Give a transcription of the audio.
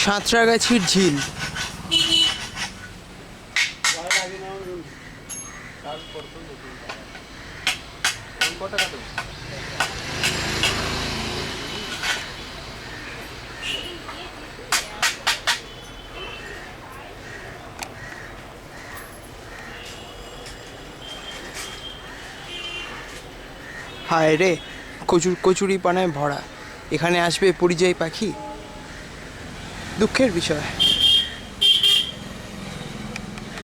সাঁতরাগাছির ঝিল। হায় রে, কচুরি পানায় ভরা। এখানে আসবে পরিযায়ী পাখি? দুঃখের বিষয়।